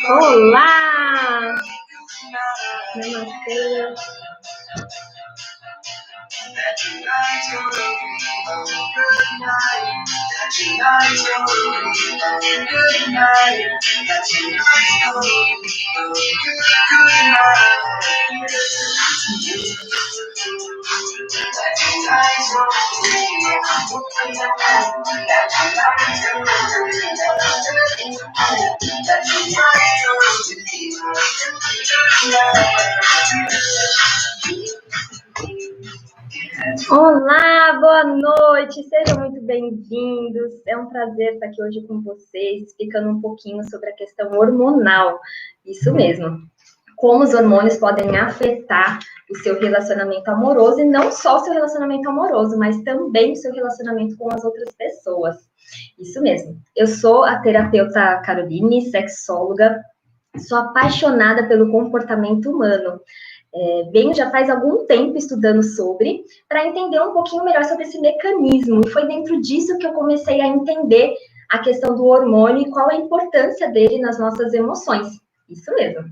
Olá! Namastê! Olá, boa noite, sejam muito bem-vindos. É um prazer estar aqui hoje com vocês, explicando um pouquinho sobre a questão hormonal. Isso mesmo, como os hormônios podem afetar o seu relacionamento amoroso, e não só o seu relacionamento amoroso, mas também o seu relacionamento com as outras pessoas. Isso mesmo. Eu sou a terapeuta Caroline, sexóloga, sou apaixonada pelo comportamento humano. Venho já faz algum tempo estudando sobre, para entender um pouquinho melhor sobre esse mecanismo. E foi dentro disso que eu comecei a entender a questão do hormônio e qual a importância dele nas nossas emoções. Isso mesmo.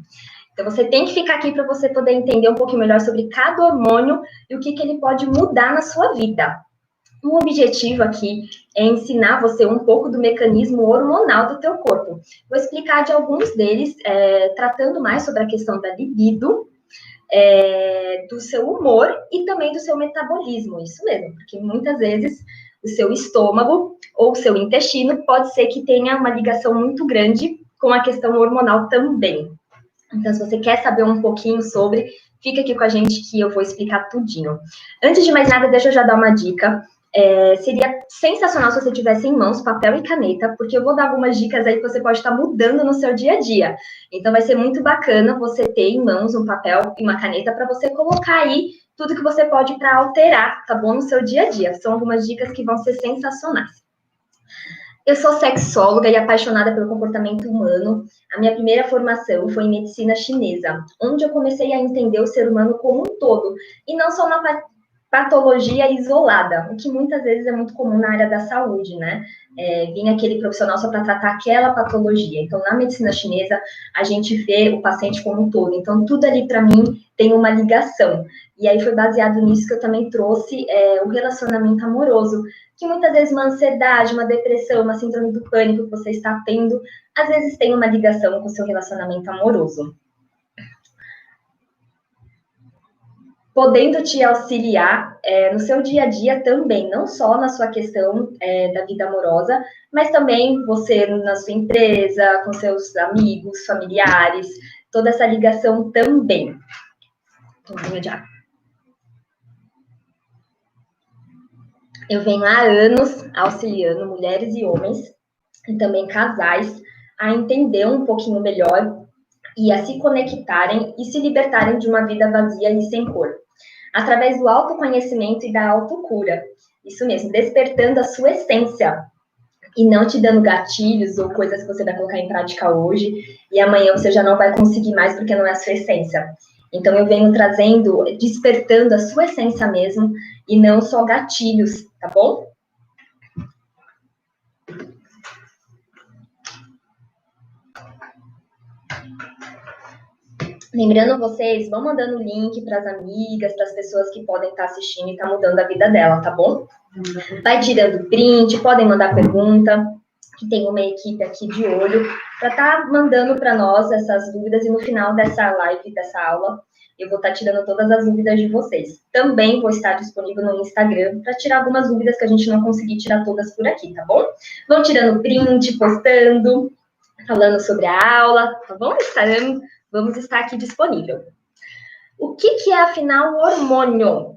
Então, você tem que ficar aqui para você poder entender um pouquinho melhor sobre cada hormônio e o que ele pode mudar na sua vida. O objetivo aqui é ensinar você um pouco do mecanismo hormonal do teu corpo. Vou explicar de alguns deles, tratando mais sobre a questão da libido, do seu humor e também do seu metabolismo, isso mesmo, porque muitas vezes o seu estômago ou o seu intestino pode ser que tenha uma ligação muito grande com a questão hormonal também. Então, se você quer saber um pouquinho sobre, fica aqui com a gente que eu vou explicar tudinho. Antes de mais nada, deixa eu já dar uma dica. Seria sensacional se você tivesse em mãos papel e caneta, porque eu vou dar algumas dicas aí que você pode estar mudando no seu dia a dia. Então, vai ser muito bacana você ter em mãos um papel e uma caneta para você colocar aí tudo que você pode para alterar, tá bom? No seu dia a dia. São algumas dicas que vão ser sensacionais. Eu sou sexóloga e apaixonada pelo comportamento humano. A minha primeira formação foi em medicina chinesa, onde eu comecei a entender o ser humano como um todo, e não só uma patologia isolada, o que muitas vezes é muito comum na área da saúde, né? Vinha aquele profissional só para tratar aquela patologia. Então, na medicina chinesa, a gente vê o paciente como um todo. Então, tudo ali, para mim, tem uma ligação. E aí, foi baseado nisso que eu também trouxe o relacionamento amoroso, que muitas vezes uma ansiedade, uma depressão, uma síndrome do pânico que você está tendo, às vezes tem uma ligação com o seu relacionamento amoroso. Podendo te auxiliar no seu dia a dia também, não só na sua questão da vida amorosa, mas também você na sua empresa, com seus amigos, familiares, toda essa ligação também. Tomadinha de água. Eu venho há anos auxiliando mulheres e homens, e também casais, a entender um pouquinho melhor e a se conectarem e se libertarem de uma vida vazia e sem cor, através do autoconhecimento e da autocura. Isso mesmo, despertando a sua essência e não te dando gatilhos ou coisas que você vai colocar em prática hoje e amanhã você já não vai conseguir mais porque não é a sua essência. Então, eu venho trazendo, despertando a sua essência mesmo e não só gatilhos, tá bom? Lembrando vocês, vão mandando o link para as amigas, para as pessoas que podem estar assistindo e estar mudando a vida dela, tá bom? Vai tirando print, podem mandar pergunta, que tem uma equipe aqui de olho, para estar mandando para nós essas dúvidas, e no final dessa live, dessa aula, eu vou estar tirando todas as dúvidas de vocês. Também vou estar disponível no Instagram para tirar algumas dúvidas que a gente não conseguir tirar todas por aqui, tá bom? Vão tirando print, postando, falando sobre a aula, tá bom? Vamos estar aqui disponível. O que é, afinal, o hormônio?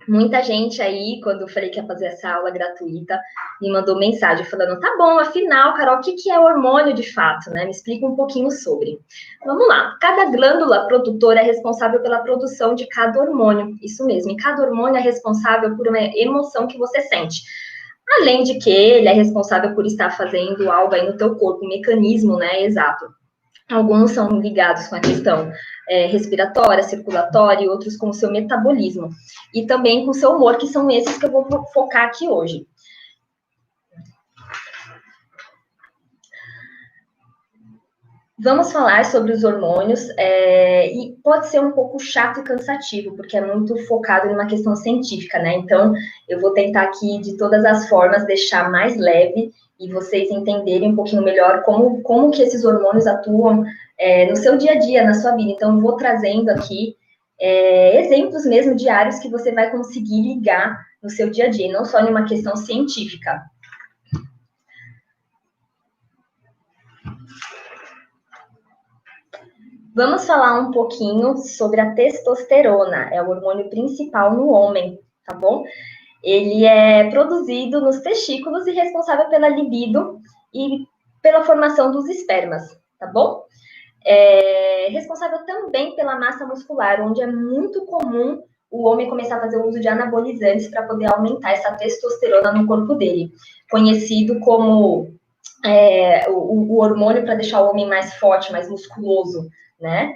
Muita gente aí, quando eu falei que ia fazer essa aula gratuita, me mandou mensagem falando, tá bom, afinal, Carol, o que é hormônio de fato, né? Me explica um pouquinho sobre. Vamos lá. Cada glândula produtora é responsável pela produção de cada hormônio. Isso mesmo. E cada hormônio é responsável por uma emoção que você sente. Além de que ele é responsável por estar fazendo algo aí no teu corpo, um mecanismo, né, exato. Alguns são ligados com a questão respiratória, circulatória, e outros com o seu metabolismo. E também com o seu humor, que são esses que eu vou focar aqui hoje. Vamos falar sobre os hormônios, e pode ser um pouco chato e cansativo, porque é muito focado em uma questão científica, né? Então, eu vou tentar aqui, de todas as formas, deixar mais leve e vocês entenderem um pouquinho melhor como que esses hormônios atuam no seu dia a dia, na sua vida. Então, eu vou trazendo aqui exemplos mesmo diários que você vai conseguir ligar no seu dia a dia, e não só em uma questão científica. Vamos falar um pouquinho sobre a testosterona, é o hormônio principal no homem, tá bom? Ele é produzido nos testículos e responsável pela libido e pela formação dos espermas, tá bom? É responsável também pela massa muscular, onde é muito comum o homem começar a fazer o uso de anabolizantes para poder aumentar essa testosterona no corpo dele, conhecido como o hormônio para deixar o homem mais forte, mais musculoso, né?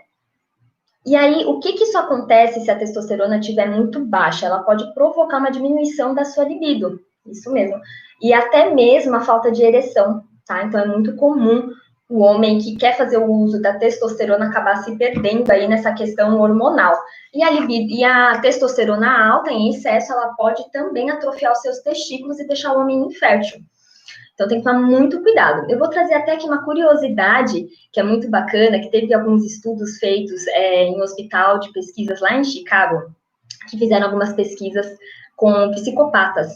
E aí, o que isso acontece se a testosterona estiver muito baixa? Ela pode provocar uma diminuição da sua libido, isso mesmo. E até mesmo a falta de ereção, tá? Então, é muito comum o homem que quer fazer o uso da testosterona acabar se perdendo aí nessa questão hormonal. E a libido, e a testosterona alta, em excesso, ela pode também atrofiar os seus testículos e deixar o homem infértil. Então tem que tomar muito cuidado. Eu vou trazer até aqui uma curiosidade que é muito bacana, que teve alguns estudos feitos em um hospital de pesquisas lá em Chicago, que fizeram algumas pesquisas com psicopatas.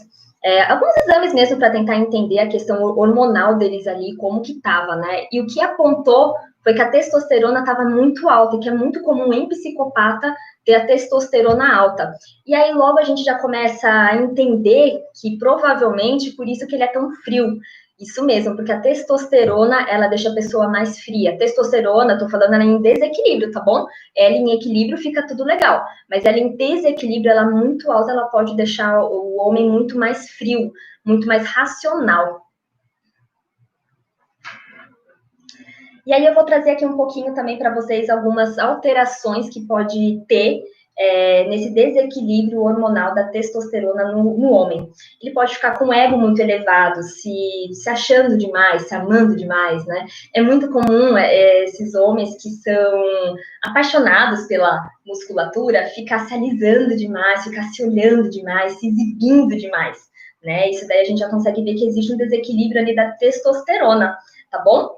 Alguns exames mesmo para tentar entender a questão hormonal deles ali, como que estava, né? E o que apontou foi que a testosterona estava muito alta, e que é muito comum em psicopata ter a testosterona alta. E aí logo a gente já começa a entender que provavelmente por isso que ele é tão frio. Isso mesmo, porque a testosterona, ela deixa a pessoa mais fria. Testosterona, tô falando ela em desequilíbrio, tá bom? Ela em equilíbrio fica tudo legal, mas ela em desequilíbrio, ela muito alta, ela pode deixar o homem muito mais frio, muito mais racional. E aí eu vou trazer aqui um pouquinho também para vocês algumas alterações que pode ter nesse desequilíbrio hormonal da testosterona no homem. Ele pode ficar com o ego muito elevado, se achando demais, se amando demais, né? É muito comum esses homens que são apaixonados pela musculatura ficar se alisando demais, ficar se olhando demais, se exibindo demais, né? Isso daí a gente já consegue ver que existe um desequilíbrio ali da testosterona, tá bom?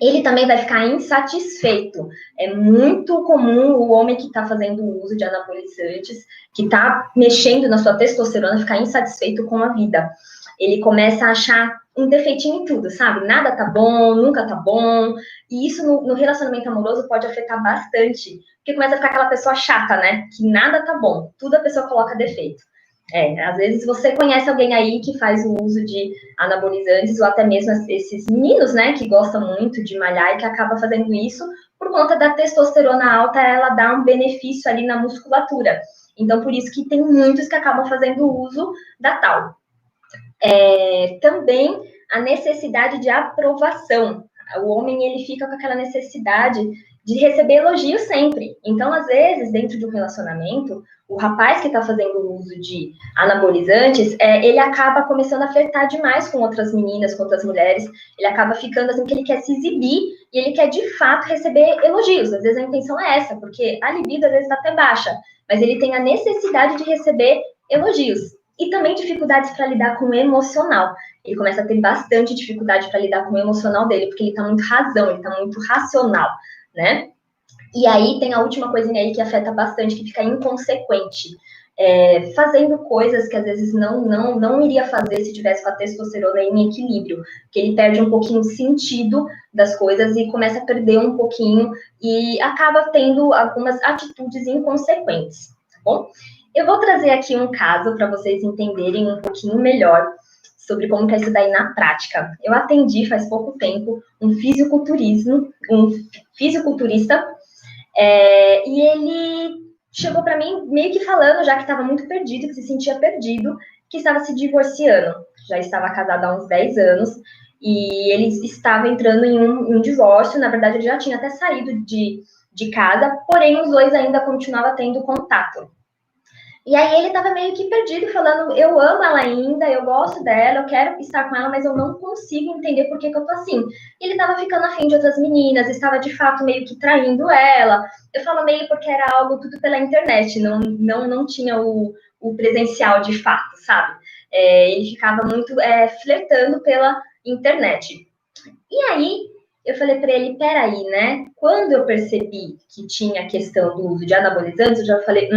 Ele também vai ficar insatisfeito. É muito comum o homem que está fazendo o uso de anabolizantes, que está mexendo na sua testosterona, ficar insatisfeito com a vida. Ele começa a achar um defeitinho em tudo, sabe? Nada tá bom, nunca tá bom. E isso no relacionamento amoroso pode afetar bastante, porque começa a ficar aquela pessoa chata, né? Que nada tá bom, tudo a pessoa coloca defeito. Às vezes você conhece alguém aí que faz o uso de anabolizantes, ou até mesmo esses meninos, né, que gostam muito de malhar e que acaba fazendo isso por conta da testosterona alta, ela dá um benefício ali na musculatura. Então, por isso que tem muitos que acabam fazendo uso da tal. Também a necessidade de aprovação. O homem, ele fica com aquela necessidade de receber elogios sempre. Então, às vezes, dentro de um relacionamento, o rapaz que está fazendo o uso de anabolizantes, ele acaba começando a flertar demais com outras meninas, com outras mulheres. Ele acaba ficando assim, que ele quer se exibir e ele quer, de fato, receber elogios. Às vezes a intenção é essa, porque a libido, às vezes, está até baixa, mas ele tem a necessidade de receber elogios. E também dificuldades para lidar com o emocional. Ele começa a ter bastante dificuldade para lidar com o emocional dele, porque ele está muito razão, ele está muito racional, né? E aí tem a última coisinha aí que afeta bastante, que fica inconsequente. Fazendo coisas que às vezes não iria fazer se tivesse com a testosterona em equilíbrio, que ele perde um pouquinho o sentido das coisas e começa a perder um pouquinho e acaba tendo algumas atitudes inconsequentes, tá bom? Eu vou trazer aqui um caso para vocês entenderem um pouquinho melhor sobre como que é isso daí na prática. Eu atendi faz pouco tempo um fisiculturista, e ele chegou para mim meio que falando, já que estava muito perdido, que se sentia perdido, que estava se divorciando. Já estava casado há uns 10 anos e ele estava entrando em um divórcio. Na verdade, ele já tinha até saído de casa, porém os dois ainda continuavam tendo contato. E aí ele tava meio que perdido, falando, eu amo ela ainda, eu gosto dela, eu quero estar com ela, mas eu não consigo entender por que eu tô assim. E ele tava ficando afim de outras meninas, estava de fato meio que traindo ela. Eu falo meio porque era algo tudo pela internet, não tinha o presencial de fato, sabe? Ele ficava muito flertando pela internet. E aí, eu falei para ele, peraí, né? Quando eu percebi que tinha a questão do uso de anabolizantes, eu já falei,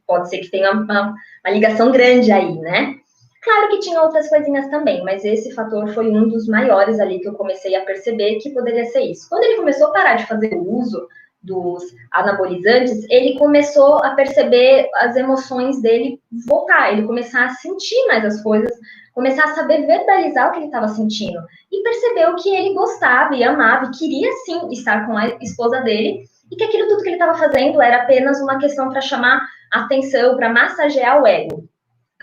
pode ser que tenha uma ligação grande aí, né? Claro que tinha outras coisinhas também, mas esse fator foi um dos maiores ali que eu comecei a perceber que poderia ser isso. Quando ele começou a parar de fazer o uso dos anabolizantes, ele começou a perceber as emoções dele voltar, ele começar a sentir mais as coisas, começar a saber verbalizar o que ele estava sentindo e percebeu que ele gostava e amava e queria sim estar com a esposa dele e que aquilo tudo que ele estava fazendo era apenas uma questão para chamar atenção, para massagear o ego,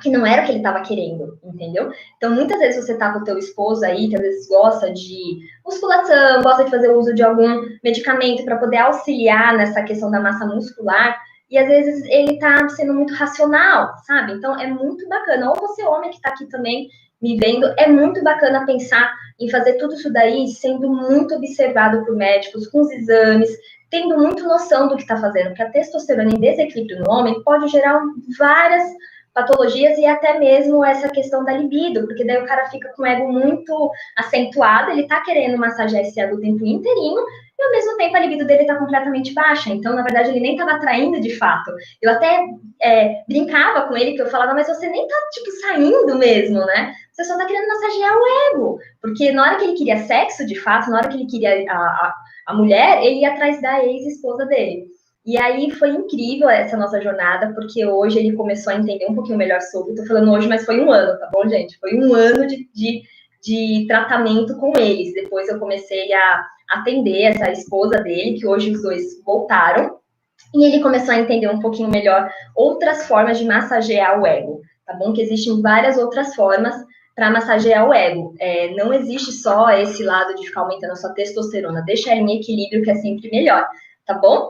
que não era o que ele estava querendo, entendeu? Então, muitas vezes você tá com o teu esposo aí, que às vezes gosta de musculação, gosta de fazer uso de algum medicamento para poder auxiliar nessa questão da massa muscular, e às vezes ele tá sendo muito racional, sabe? Então, é muito bacana. Ou você, homem que tá aqui também me vendo, é muito bacana pensar em fazer tudo isso daí sendo muito observado por médicos, com os exames, tendo muito noção do que está fazendo, porque a testosterona em desequilíbrio no homem pode gerar várias patologias e até mesmo essa questão da libido, porque daí o cara fica com o ego muito acentuado, ele tá querendo massagear esse ego o tempo inteirinho, e ao mesmo tempo a libido dele tá completamente baixa, então na verdade ele nem tava atraindo de fato. Eu até brincava com ele, que eu falava, mas você nem tá tipo saindo mesmo, né? Você só tá querendo massagear o ego, porque na hora que ele queria sexo de fato, na hora que ele queria a mulher, ele ia atrás da ex-esposa dele. E aí foi incrível essa nossa jornada, porque hoje ele começou a entender um pouquinho melhor sobre. Tô falando hoje, mas foi um ano, tá bom, gente? Foi um ano de tratamento com eles. Depois eu comecei a atender essa esposa dele, que hoje os dois voltaram. E ele começou a entender um pouquinho melhor outras formas de massagear o ego, tá bom? Que existem várias outras formas para massagear o ego. Não existe só esse lado de ficar aumentando a sua testosterona. Deixa ela em equilíbrio, que é sempre melhor, tá bom?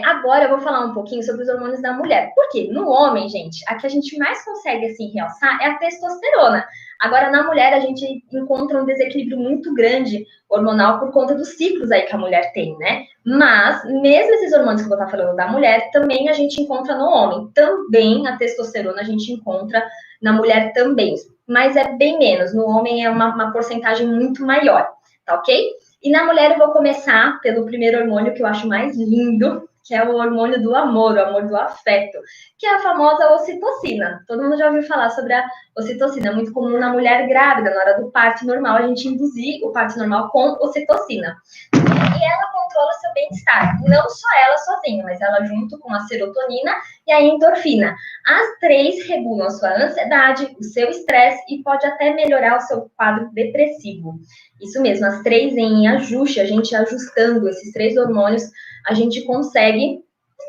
Agora eu vou falar um pouquinho sobre os hormônios da mulher. Por quê? No homem, gente, a que a gente mais consegue assim realçar é a testosterona. Agora, na mulher, a gente encontra um desequilíbrio muito grande hormonal por conta dos ciclos aí que a mulher tem, né? Mas, mesmo esses hormônios que eu vou estar falando da mulher, também a gente encontra no homem. Também a testosterona a gente encontra na mulher também. Mas é bem menos. No homem é uma porcentagem muito maior, tá ok? E na mulher eu vou começar pelo primeiro hormônio que eu acho mais lindo, que é o hormônio do amor, o amor do afeto, que é a famosa ocitocina. Todo mundo já ouviu falar sobre a ocitocina, é muito comum na mulher grávida, na hora do parto normal, a gente induzir o parto normal com ocitocina. E ela controla seu bem-estar, não só ela sozinha, mas ela junto com a serotonina e a endorfina. As três regulam a sua ansiedade, o seu estresse e pode até melhorar o seu quadro depressivo. Isso mesmo, as três em ajuste, a gente ajustando esses três hormônios, a gente consegue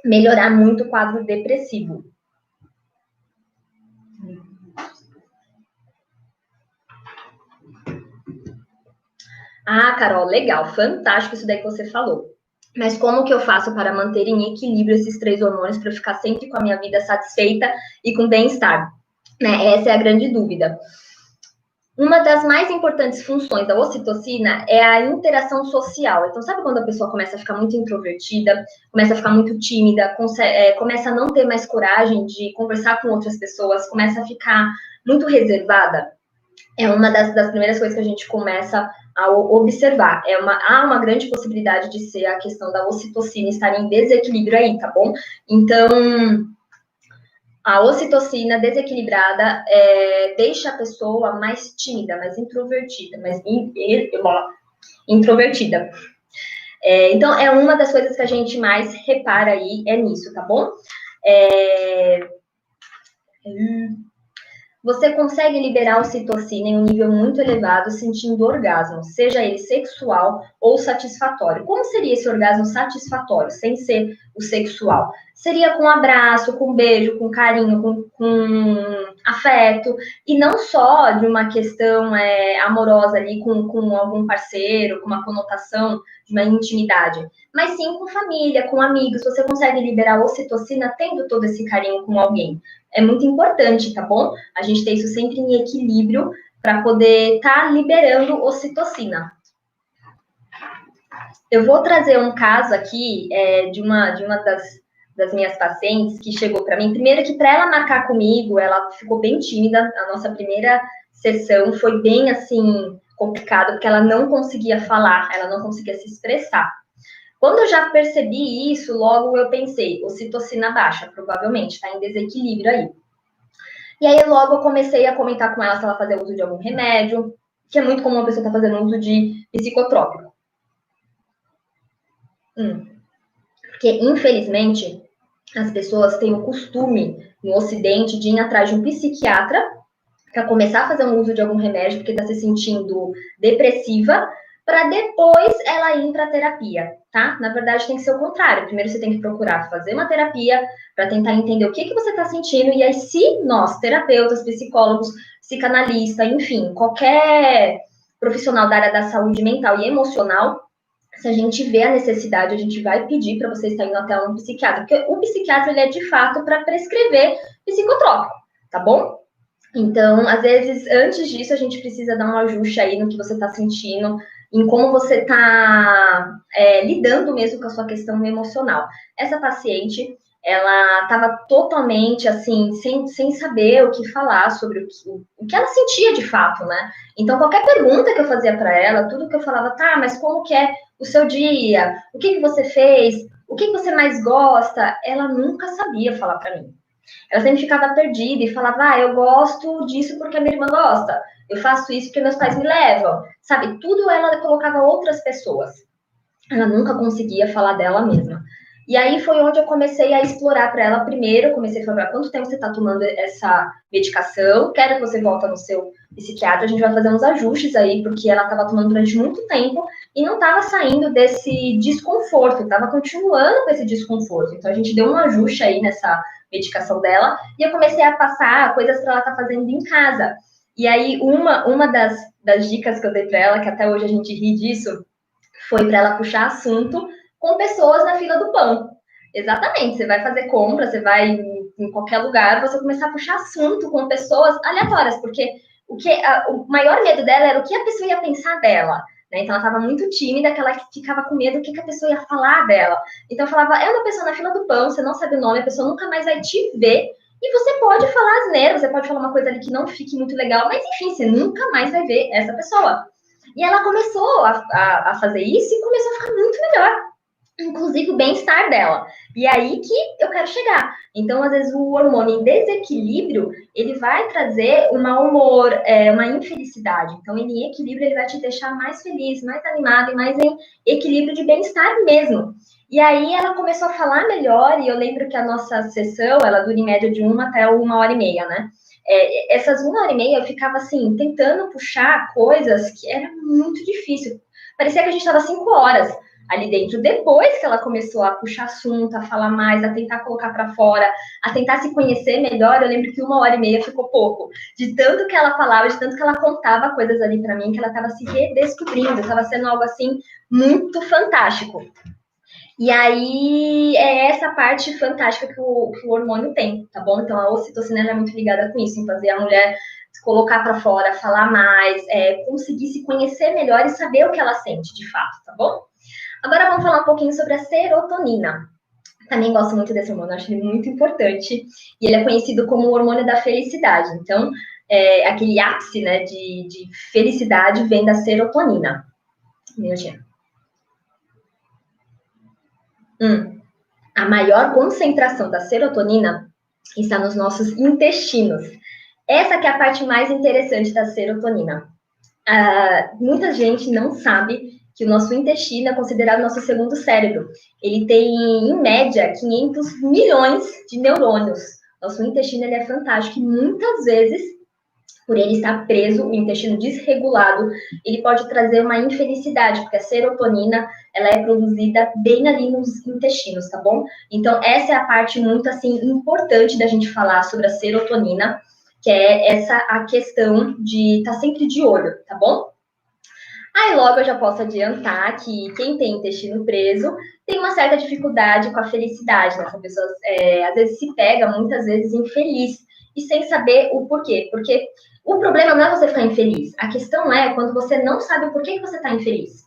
melhorar muito o quadro depressivo. Ah, Carol, legal, fantástico isso daí que você falou. Mas como que eu faço para manter em equilíbrio esses três hormônios para eu ficar sempre com a minha vida satisfeita e com bem-estar? Né? Essa é a grande dúvida. Uma das mais importantes funções da ocitocina é a interação social. Então, sabe quando a pessoa começa a ficar muito introvertida, começa a ficar muito tímida, começa a não ter mais coragem de conversar com outras pessoas, começa a ficar muito reservada? É uma das primeiras coisas que a gente começa a observar. Há uma grande possibilidade de ser a questão da ocitocina estar em desequilíbrio aí, tá bom? Então, a ocitocina desequilibrada deixa a pessoa mais tímida, mais introvertida, introvertida. Então, é uma das coisas que a gente mais repara aí, é nisso, tá bom? Você consegue liberar ocitocina em um nível muito elevado, sentindo orgasmo, seja ele sexual ou satisfatório. Como seria esse orgasmo satisfatório, sem ser o sexual? Seria com abraço, com beijo, com carinho, com afeto, e não só de uma questão amorosa ali com algum parceiro, com uma conotação de uma intimidade, mas sim com família, com amigos. Você consegue liberar ocitocina tendo todo esse carinho com alguém. É muito importante, tá bom? A gente ter isso sempre em equilíbrio para poder estar liberando ocitocina. Eu vou trazer um caso aqui de uma das minhas pacientes que chegou para mim. Primeiro que para ela marcar comigo, ela ficou bem tímida. A nossa primeira sessão foi bem assim complicado, porque ela não conseguia falar, ela não conseguia se expressar. Quando eu já percebi isso, logo eu pensei, ocitocina baixa, provavelmente, está em desequilíbrio aí. E aí logo eu comecei a comentar com ela se ela fazia uso de algum remédio, que é muito comum a pessoa estar fazendo uso de psicotrópico. Porque, infelizmente, as pessoas têm o costume, no Ocidente, de ir atrás de um psiquiatra para começar a fazer um uso de algum remédio, porque está se sentindo depressiva, para depois ela ir para a terapia, tá? Na verdade, tem que ser o contrário. Primeiro você tem que procurar fazer uma terapia para tentar entender o que você está sentindo, e aí se nós, terapeutas, psicólogos, psicanalista, enfim, qualquer profissional da área da saúde mental e emocional, se a gente vê a necessidade, a gente vai pedir para você estar indo até um psiquiatra, porque o psiquiatra ele é de fato para prescrever psicotrópico, tá bom? Então, às vezes, antes disso, a gente precisa dar um ajuste aí no que você está sentindo, em como você está lidando mesmo com a sua questão emocional. Essa paciente, ela estava totalmente, assim, sem saber o que falar sobre o que ela sentia de fato, né? Então, qualquer pergunta que eu fazia para ela, tudo que eu falava, tá, mas como que é o seu dia? O que você fez? O que você mais gosta? Ela nunca sabia falar para mim. Ela sempre ficava perdida e falava, eu gosto disso porque a minha irmã gosta. Eu faço isso porque meus pais me levam. Sabe, tudo ela colocava outras pessoas. Ela nunca conseguia falar dela mesma. E aí foi onde eu comecei a explorar para ela primeiro. Eu comecei a falar, quanto tempo você está tomando essa medicação? Quero que você volte no seu psiquiatra. A gente vai fazer uns ajustes aí, porque ela estava tomando durante muito tempo e não estava saindo desse desconforto, estava continuando com esse desconforto. Então a gente deu um ajuste aí nessa medicação dela e eu comecei a passar coisas para ela estar fazendo em casa. E aí uma das dicas que eu dei para ela, que até hoje a gente ri disso, foi para ela puxar assunto com pessoas na fila do pão. Exatamente, você vai fazer compra, você vai em qualquer lugar, você começar a puxar assunto com pessoas aleatórias, porque o maior medo dela era o que a pessoa ia pensar dela. Né? Então ela estava muito tímida, que ela ficava com medo do que a pessoa ia falar dela. Então eu falava, é uma pessoa na fila do pão, você não sabe o nome, a pessoa nunca mais vai te ver, e você pode falar asneira, você pode falar uma coisa ali que não fique muito legal, mas enfim, você nunca mais vai ver essa pessoa. E ela começou a fazer isso e começou a ficar muito melhor, inclusive o bem-estar dela. E aí que eu quero chegar. Então, às vezes, o hormônio em desequilíbrio, ele vai trazer um mau humor, uma infelicidade. Então, ele em equilíbrio, ele vai te deixar mais feliz, mais animado e mais em equilíbrio de bem-estar mesmo. E aí, ela começou a falar melhor, e eu lembro que a nossa sessão, ela dura em média de 1 até 1h30, né? Essas 1h30 eu ficava assim, tentando puxar coisas que era muito difícil. Parecia que a gente estava 5 horas ali dentro. Depois que ela começou a puxar assunto, a falar mais, a tentar colocar para fora, a tentar se conhecer melhor, eu lembro que 1h30 ficou pouco. De tanto que ela falava, de tanto que ela contava coisas ali para mim, que ela estava se redescobrindo, estava sendo algo assim muito fantástico. E aí é essa parte fantástica que o hormônio tem, tá bom? Então a ocitocina é muito ligada com isso, em fazer a mulher se colocar para fora, falar mais, conseguir se conhecer melhor e saber o que ela sente de fato, tá bom? Agora vamos falar um pouquinho sobre a serotonina. Também gosto muito desse hormônio, acho ele muito importante. E ele é conhecido como o hormônio da felicidade. Então, aquele ápice, né, de felicidade vem da serotonina. Minutinho. A maior concentração da serotonina está nos nossos intestinos. Essa que é a parte mais interessante da serotonina. Muita gente não sabe que o nosso intestino é considerado nosso segundo cérebro. Ele tem, em média, 500 milhões de neurônios. Nosso intestino ele é fantástico e muitas vezes, por ele estar preso, o intestino desregulado, ele pode trazer uma infelicidade, porque a serotonina, ela é produzida bem ali nos intestinos, tá bom? Então, essa é a parte muito, assim, importante da gente falar sobre a serotonina, que é essa a questão de estar sempre de olho, tá bom? Aí logo eu já posso adiantar que quem tem intestino preso tem uma certa dificuldade com a felicidade, né? Essa pessoa às vezes se pega, muitas vezes, infeliz, e sem saber o porquê. Porque o problema não é você ficar infeliz, a questão é quando você não sabe o porquê que você está infeliz.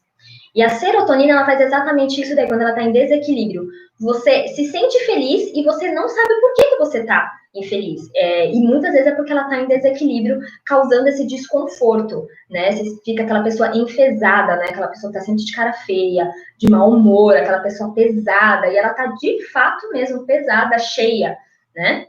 E a serotonina, ela faz exatamente isso daí, quando ela está em desequilíbrio. Você se sente feliz e você não sabe por que você está infeliz. E muitas vezes é porque ela está em desequilíbrio, causando esse desconforto, né? Você fica aquela pessoa enfesada, né? Aquela pessoa que está sempre de cara feia, de mau humor, aquela pessoa pesada, e ela está de fato mesmo pesada, cheia, né?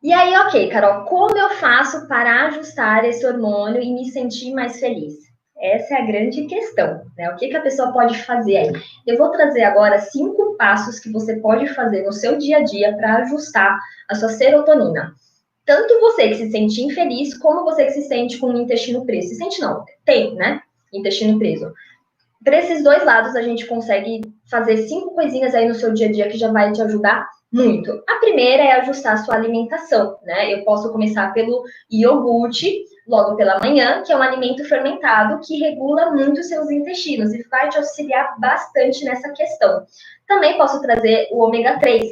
E aí, ok, Carol, como eu faço para ajustar esse hormônio e me sentir mais feliz? Essa é a grande questão, né? O que a pessoa pode fazer aí? Eu vou trazer agora 5 passos que você pode fazer no seu dia a dia para ajustar a sua serotonina. Tanto você que se sente infeliz, como você que se sente com o intestino preso. Se sente não, tem, né? Intestino preso. Para esses dois lados, a gente consegue fazer 5 coisinhas aí no seu dia a dia que já vai te ajudar muito. A primeira é ajustar a sua alimentação, né? Eu posso começar pelo iogurte, logo pela manhã, que é um alimento fermentado que regula muito os seus intestinos e vai te auxiliar bastante nessa questão. Também posso trazer o ômega 3.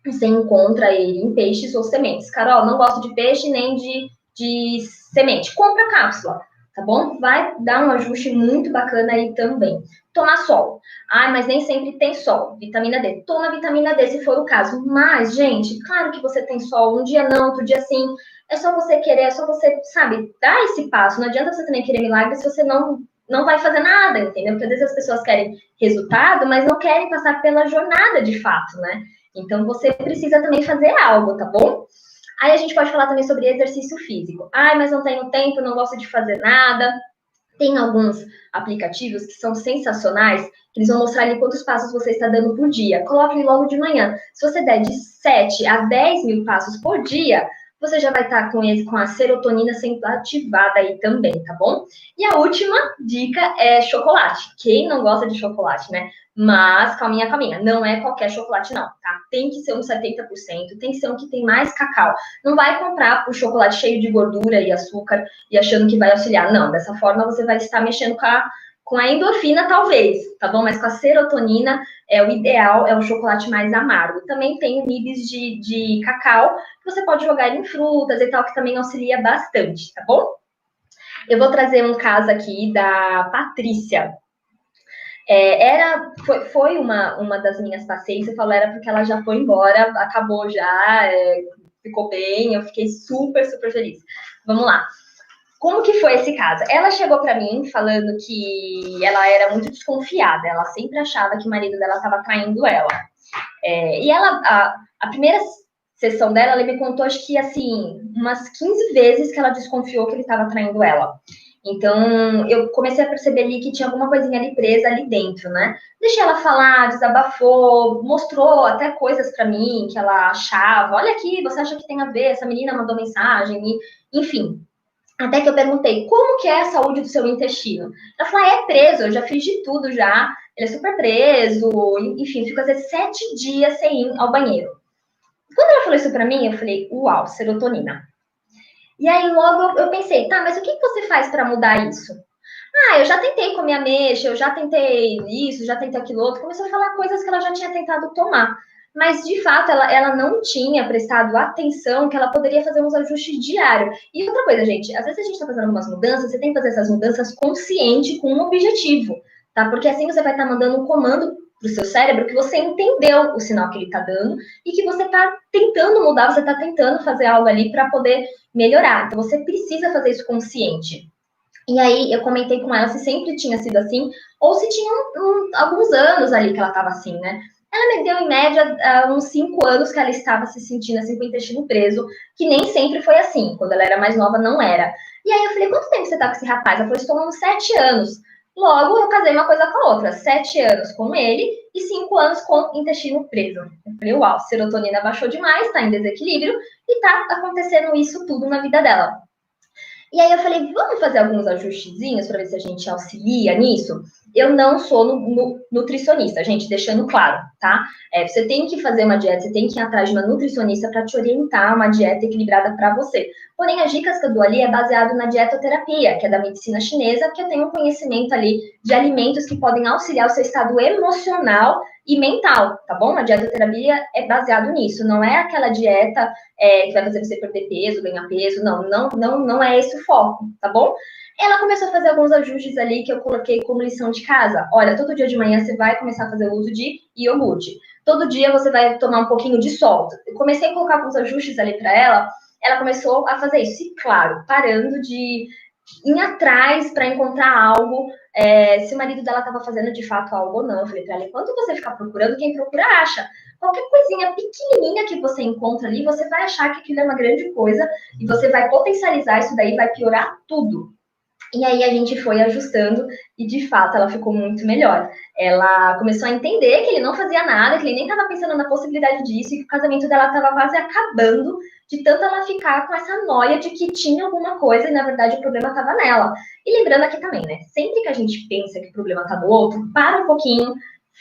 Você encontra ele em peixes ou sementes. Carol, não gosto de peixe nem de semente. Compra cápsula, tá bom? Vai dar um ajuste muito bacana aí também. Tomar sol. Ah, mas nem sempre tem sol. Vitamina D. Toma vitamina D se for o caso. Mas, gente, claro que você tem sol. Um dia não, outro dia sim. É só você querer, é só você, sabe, dar esse passo. Não adianta você também querer milagre se você não vai fazer nada, entendeu? Porque às vezes as pessoas querem resultado, mas não querem passar pela jornada de fato, né? Então, você precisa também fazer algo, tá bom? Aí a gente pode falar também sobre exercício físico. Ai, mas não tenho tempo, não gosto de fazer nada. Tem alguns aplicativos que são sensacionais, que eles vão mostrar ali quantos passos você está dando por dia. Coloque logo de manhã. Se você der de 7 a 10 mil passos por dia, você já vai estar com a serotonina sendo ativada aí também, tá bom? E a última dica é chocolate. Quem não gosta de chocolate, né? Mas, calminha, não é qualquer chocolate não, tá? Tem que ser um 70%, tem que ser um que tem mais cacau. Não vai comprar o chocolate cheio de gordura e açúcar e achando que vai auxiliar. Não, dessa forma você vai estar mexendo com a endorfina, talvez, tá bom? Mas com a serotonina, o ideal é um chocolate mais amargo. Também tem nibs de cacau, que você pode jogar em frutas e tal, que também auxilia bastante, tá bom? Eu vou trazer um caso aqui da Patrícia. Foi uma das minhas pacientes, eu falo, era porque ela já foi embora, acabou já, ficou bem, eu fiquei super, super feliz. Vamos lá. Como que foi esse caso? Ela chegou para mim falando que ela era muito desconfiada, ela sempre achava que o marido dela estava traindo ela. E ela, a primeira sessão dela, ela me contou, acho que assim, umas 15 vezes que ela desconfiou que ele estava traindo ela. Então, eu comecei a perceber ali que tinha alguma coisinha ali presa ali dentro, né? Deixei ela falar, desabafou, mostrou até coisas para mim que ela achava. Olha aqui, você acha que tem a ver? Essa menina mandou mensagem, enfim. Até que eu perguntei, como que é a saúde do seu intestino? Ela falou, é preso, eu já fiz de tudo já, ele é super preso, enfim, fico às vezes 7 dias sem ir ao banheiro. Quando ela falou isso pra mim, eu falei, uau, serotonina. E aí logo eu pensei, tá, mas o que você faz para mudar isso? Ah, eu já tentei comer ameixa, eu já tentei isso, já tentei aquilo outro. Começou a falar coisas que ela já tinha tentado tomar. Mas, de fato, ela não tinha prestado atenção que ela poderia fazer uns ajustes diários. E outra coisa, gente, às vezes a gente está fazendo algumas mudanças, você tem que fazer essas mudanças consciente com um objetivo, tá? Porque assim você vai estar mandando um comando para o seu cérebro que você entendeu o sinal que ele está dando e que você está tentando mudar, você está tentando fazer algo ali para poder melhorar. Então, você precisa fazer isso consciente. E aí, eu comentei com ela se sempre tinha sido assim, ou se tinha alguns anos ali que ela estava assim, né? Ela me deu, em média, uns 5 anos que ela estava se sentindo assim com o intestino preso, que nem sempre foi assim. Quando ela era mais nova, não era. E aí eu falei, quanto tempo você tá com esse rapaz? Ela falou, estou há uns 7 anos. Logo, eu casei uma coisa com a outra. 7 anos com ele e 5 anos com intestino preso. Eu falei, uau, serotonina baixou demais, tá em desequilíbrio e tá acontecendo isso tudo na vida dela. E aí eu falei, vamos fazer alguns ajustezinhos para ver se a gente auxilia nisso? Eu não sou nutricionista, gente, deixando claro, tá? Você tem que fazer uma dieta, você tem que ir atrás de uma nutricionista para te orientar uma dieta equilibrada para você. Porém, as dicas que eu dou ali é baseado na dietoterapia, que é da medicina chinesa, que eu tenho um conhecimento ali de alimentos que podem auxiliar o seu estado emocional e mental, tá bom? A dietoterapia é baseado nisso, não é aquela dieta que vai fazer você perder peso, ganhar peso, não é esse o foco, tá bom? Ela começou a fazer alguns ajustes ali que eu coloquei como lição de casa. Olha, todo dia de manhã você vai começar a fazer uso de iogurte. Todo dia você vai tomar um pouquinho de sol. Eu comecei a colocar alguns ajustes ali para ela. Ela começou a fazer isso. E, claro, parando de ir atrás para encontrar algo, se o marido dela estava fazendo de fato algo ou não. Eu falei para ela, enquanto você ficar procurando, quem procura acha. Qualquer coisinha pequenininha que você encontra ali, você vai achar que aquilo é uma grande coisa e você vai potencializar isso daí, vai piorar tudo. E aí a gente foi ajustando e de fato ela ficou muito melhor. Ela começou a entender que ele não fazia nada, que ele nem estava pensando na possibilidade disso e que o casamento dela estava quase acabando de tanto ela ficar com essa noia de que tinha alguma coisa e na verdade o problema estava nela. E lembrando aqui também, né? Sempre que a gente pensa que o problema está no outro, para um pouquinho,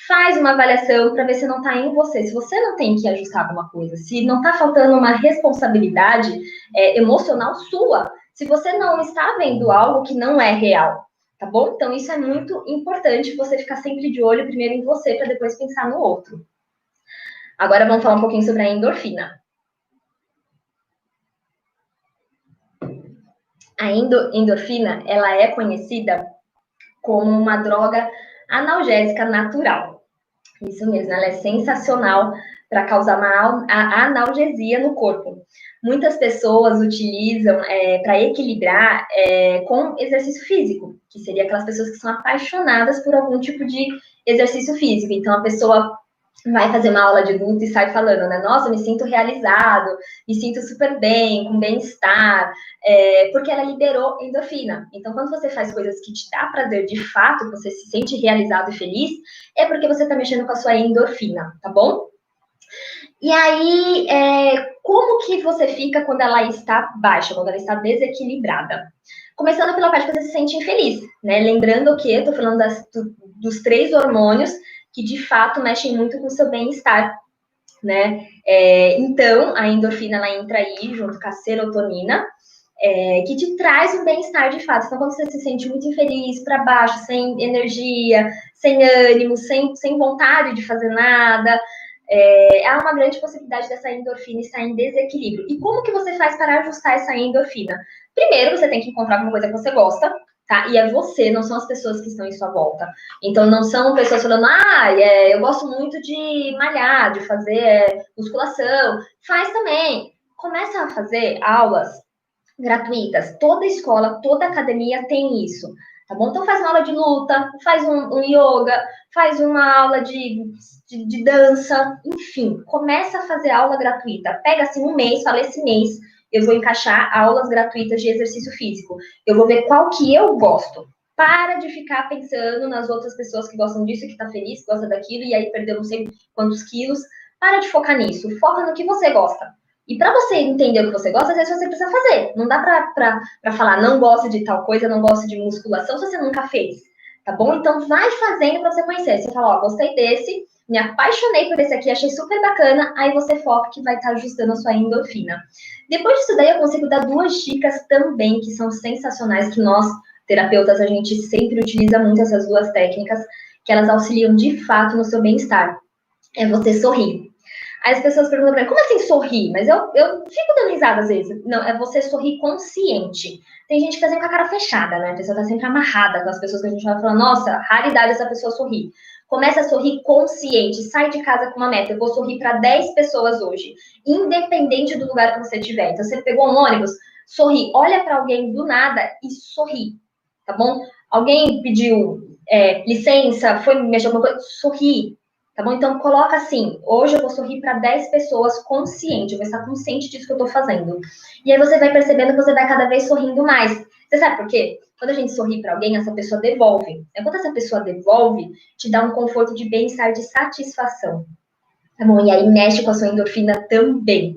faz uma avaliação para ver se não está em você. Se você não tem que ajustar alguma coisa, se não está faltando uma responsabilidade emocional sua, se você não está vendo algo que não é real, tá bom? Então, isso é muito importante, você ficar sempre de olho primeiro em você, para depois pensar no outro. Agora, vamos falar um pouquinho sobre a endorfina. A endorfina, ela é conhecida como uma droga analgésica natural. Isso mesmo, ela é sensacional para causar uma analgesia no corpo. Muitas pessoas utilizam para equilibrar com exercício físico, que seria aquelas pessoas que são apaixonadas por algum tipo de exercício físico. Então, a pessoa vai fazer uma aula de luta e sai falando, né? Nossa, me sinto realizado, me sinto super bem, com bem-estar, porque ela liberou endorfina. Então, quando você faz coisas que te dá prazer de fato, você se sente realizado e feliz, é porque você está mexendo com a sua endorfina, tá bom? E aí, como que você fica quando ela está baixa, quando ela está desequilibrada? Começando pela parte que você se sente infeliz, né? Lembrando que eu tô falando dos 3 hormônios que de fato mexem muito com o seu bem-estar, né? Então, a endorfina ela entra aí junto com a serotonina, que te traz um bem-estar de fato. Então, quando você se sente muito infeliz, para baixo, sem energia, sem ânimo, sem vontade de fazer nada, há uma grande possibilidade dessa endorfina estar em desequilíbrio. E como que você faz para ajustar essa endorfina? Primeiro, você tem que encontrar alguma coisa que você gosta, tá? E é você, não são as pessoas que estão em sua volta. Então, não são pessoas falando, eu gosto muito de malhar, de fazer musculação. Faz também. Começa a fazer aulas gratuitas. Toda escola, toda academia tem isso, tá bom? Então faz uma aula de luta, faz um yoga, faz uma aula de dança, enfim, começa a fazer aula gratuita. Pega assim um mês, fala esse mês eu vou encaixar aulas gratuitas de exercício físico. Eu vou ver qual que eu gosto. Para de ficar pensando nas outras pessoas que gostam disso, que tá feliz, que gosta daquilo, e aí perdeu não sei quantos quilos. Para de focar nisso. Foca no que você gosta. E para você entender o que você gosta, às vezes você precisa fazer. Não dá para falar, não gosto de tal coisa, não gosto de musculação, se você nunca fez. Tá bom? Então, vai fazendo para você conhecer. Você fala, ó, gostei desse, me apaixonei por esse aqui, achei super bacana. Aí você foca que vai estar ajustando a sua endorfina. Depois disso daí, eu consigo dar 2 dicas também, que são sensacionais, que nós, terapeutas, a gente sempre utiliza muito essas 2 técnicas, que elas auxiliam de fato no seu bem-estar. É você sorrir. Aí as pessoas perguntam pra mim, como assim sorrir? Mas eu fico dando risada às vezes. Não, é você sorrir consciente. Tem gente que tá sempre com a cara fechada, né? A pessoa tá sempre amarrada com as pessoas que a gente vai falando, nossa, raridade essa pessoa sorrir. Começa a sorrir consciente, sai de casa com uma meta. Eu vou sorrir para 10 pessoas hoje, independente do lugar que você estiver. Então, você pegou um ônibus, sorri. Olha para alguém do nada e sorri, tá bom? Alguém pediu licença, foi mexer com alguma coisa, sorri. Tá bom? Então, coloca assim, hoje eu vou sorrir para 10 pessoas consciente, eu vou estar consciente disso que eu tô fazendo. E aí você vai percebendo que você vai cada vez sorrindo mais. Você sabe por quê? Quando a gente sorri para alguém, essa pessoa devolve. Quando essa pessoa devolve, te dá um conforto de bem-estar, de satisfação. Tá bom? E aí mexe com a sua endorfina também.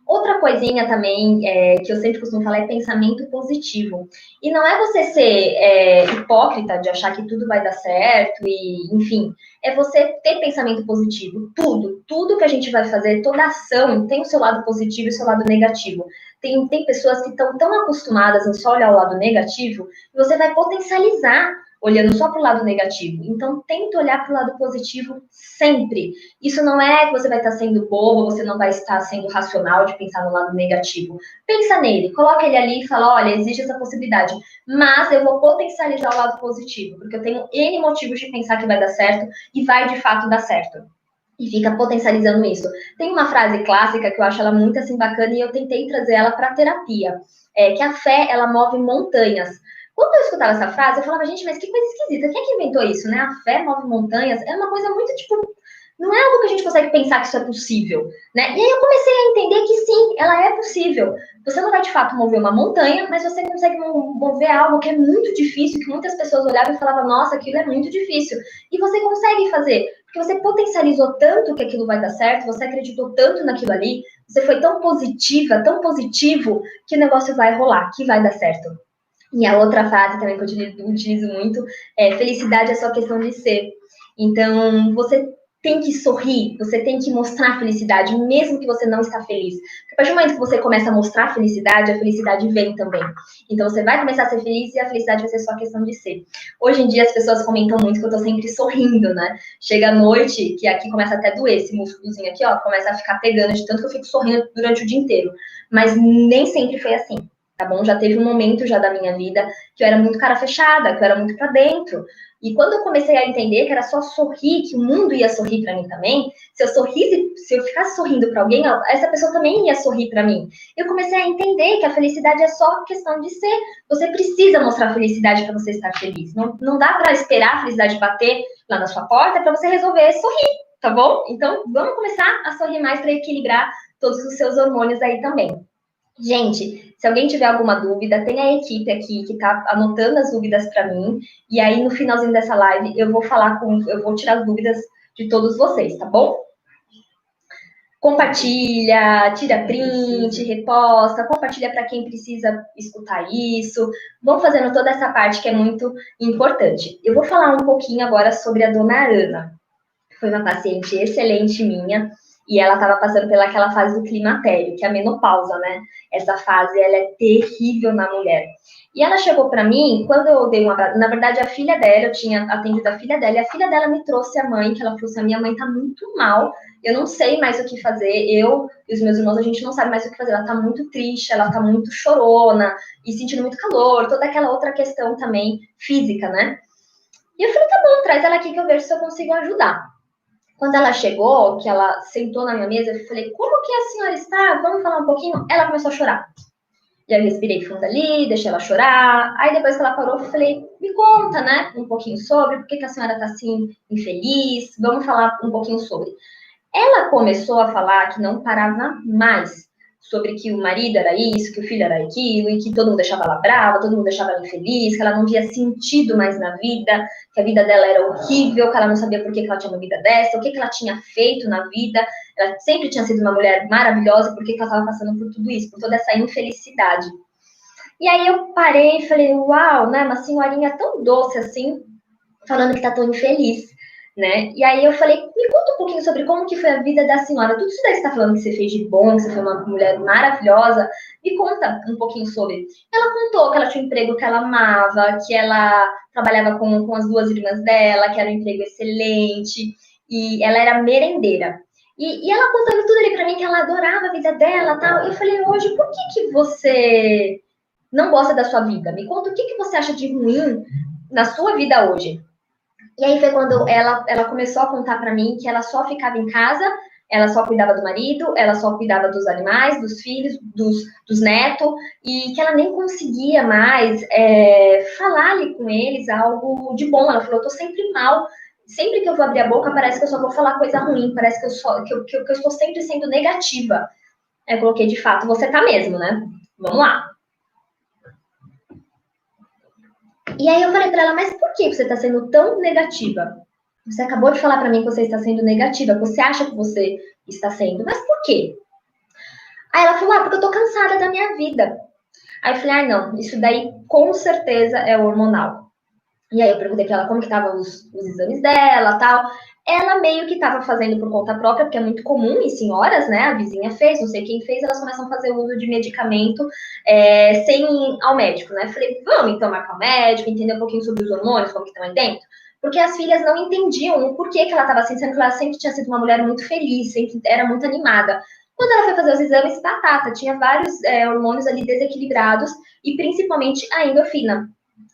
Outra coisinha também que eu sempre costumo falar é pensamento positivo. E não é você ser hipócrita de achar que tudo vai dar certo e, enfim, é você ter pensamento positivo. Tudo que a gente vai fazer, toda ação tem o seu lado positivo e o seu lado negativo. Tem pessoas que estão tão acostumadas em só olhar o lado negativo, que você vai potencializar olhando só para o lado negativo. Então, tenta olhar para o lado positivo sempre. Isso não é que você vai estar sendo bobo, você não vai estar sendo racional de pensar no lado negativo. Pensa nele, coloca ele ali e fala, olha, existe essa possibilidade, mas eu vou potencializar o lado positivo, porque eu tenho N motivos de pensar que vai dar certo e vai de fato dar certo. E fica potencializando isso. Tem uma frase clássica que eu acho ela muito assim bacana e eu tentei trazer ela para terapia, que a fé, ela move montanhas. Quando eu escutava essa frase, eu falava, gente, mas que coisa esquisita, quem é que inventou isso, né? A fé move montanhas, é uma coisa muito, tipo, não é algo que a gente consegue pensar que isso é possível, né? E aí eu comecei a entender que sim, ela é possível. Você não vai, de fato, mover uma montanha, mas você consegue mover algo que é muito difícil, que muitas pessoas olhavam e falavam, nossa, aquilo é muito difícil. E você consegue fazer, porque você potencializou tanto que aquilo vai dar certo, você acreditou tanto naquilo ali, você foi tão positiva, tão positivo, que o negócio vai rolar, que vai dar certo. E a outra frase também que eu utilizo muito é: felicidade é só questão de ser. Então, você tem que sorrir, você tem que mostrar felicidade, mesmo que você não está feliz. Porque a partir do momento que você começa a mostrar felicidade, a felicidade vem também. Então, você vai começar a ser feliz e a felicidade vai ser só questão de ser. Hoje em dia, as pessoas comentam muito que eu tô sempre sorrindo, né? Chega a noite, que aqui começa até a doer, esse músculozinho aqui, ó, começa a ficar pegando, de tanto que eu fico sorrindo durante o dia inteiro. Mas nem sempre foi assim. Tá bom? Já teve um momento já da minha vida que eu era muito cara fechada, que eu era muito para dentro. E quando eu comecei a entender que era só sorrir, que o mundo ia sorrir para mim também, se eu sorrisse, se eu ficasse sorrindo para alguém, essa pessoa também ia sorrir para mim. Eu comecei a entender que a felicidade é só questão de ser. Você precisa mostrar felicidade para você estar feliz. Não dá para esperar a felicidade bater lá na sua porta para você resolver sorrir, tá bom? Então, vamos começar a sorrir mais para equilibrar todos os seus hormônios aí também. Gente, se alguém tiver alguma dúvida, tem a equipe aqui que tá anotando as dúvidas para mim. E aí, no finalzinho dessa live, eu vou tirar as dúvidas de todos vocês, tá bom? Compartilha, tira print, reposta, compartilha para quem precisa escutar isso. Vão fazendo toda essa parte que é muito importante. Eu vou falar um pouquinho agora sobre a dona Ana. Foi uma paciente excelente minha e ela estava passando pelaquela fase do climatério, que é a menopausa, né? Essa fase, ela é terrível na mulher. E ela chegou para mim, quando eu dei uma... Na verdade, a filha dela, eu tinha atendido a filha dela, e a filha dela me trouxe a mãe, que ela falou assim, a minha mãe tá muito mal, eu não sei mais o que fazer, eu e os meus irmãos, a gente não sabe mais o que fazer, ela tá muito triste, ela tá muito chorona, e sentindo muito calor, toda aquela outra questão também física, né? E eu falei, tá bom, traz ela aqui que eu vejo se eu consigo ajudar. Quando ela chegou, que ela sentou na minha mesa, eu falei, como que a senhora está? Vamos falar um pouquinho? Ela começou a chorar. E aí eu respirei fundo ali, deixei ela chorar. Aí depois que ela parou, eu falei, me conta, né, um pouquinho sobre, por que a senhora está assim, infeliz? Vamos falar um pouquinho sobre. Ela começou a falar que não parava mais sobre que o marido era isso, que o filho era aquilo, e que todo mundo deixava ela brava, todo mundo deixava ela infeliz, que ela não via sentido mais na vida, que a vida dela era horrível, que ela não sabia por que ela tinha uma vida dessa, o que ela tinha feito na vida. Ela sempre tinha sido uma mulher maravilhosa, por que ela estava passando por tudo isso, por toda essa infelicidade. E aí eu parei e falei, uau, né, uma senhorinha tão doce assim, falando que tá tão infeliz, né? E aí eu falei, me conta um pouquinho sobre como que foi a vida da senhora. Tudo isso daí que você tá falando que você fez de bom, que você foi uma mulher maravilhosa, me conta um pouquinho sobre. Ela contou que ela tinha um emprego que ela amava, que ela trabalhava com as duas irmãs dela, que era um emprego excelente, e ela era merendeira. E ela contando tudo ali pra mim, que ela adorava a vida dela e tal. Eu falei, hoje, por que você não gosta da sua vida? Me conta o que você acha de ruim na sua vida hoje. E aí foi quando ela começou a contar para mim que ela só ficava em casa, ela só cuidava do marido, ela só cuidava dos animais, dos filhos, dos netos, e que ela nem conseguia mais falar ali com eles algo de bom. Ela falou, eu tô sempre mal. Sempre que eu vou abrir a boca, parece que eu só vou falar coisa ruim, parece que eu estou sempre sendo negativa. Aí eu coloquei, de fato, você tá mesmo, né? Vamos lá. E aí eu falei para ela, mas por que você está sendo tão negativa? Você acabou de falar para mim que você está sendo negativa, você acha que você está sendo, mas por quê? Aí ela falou, porque eu tô cansada da minha vida. Aí eu falei, não, isso daí com certeza é hormonal. E aí eu perguntei pra ela como que estavam os exames dela, tal. Ela meio que estava fazendo por conta própria, porque é muito comum em senhoras, né? A vizinha fez, não sei quem fez, elas começam a fazer uso de medicamento sem ir ao médico, né? Falei, vamos então marcar o médico, entender um pouquinho sobre os hormônios, como que estão aí dentro. Porque as filhas não entendiam o porquê que ela estava assim, sendo que ela sempre tinha sido uma mulher muito feliz, sempre era muito animada. Quando ela foi fazer os exames, batata, tinha vários hormônios ali desequilibrados e principalmente a endorfina.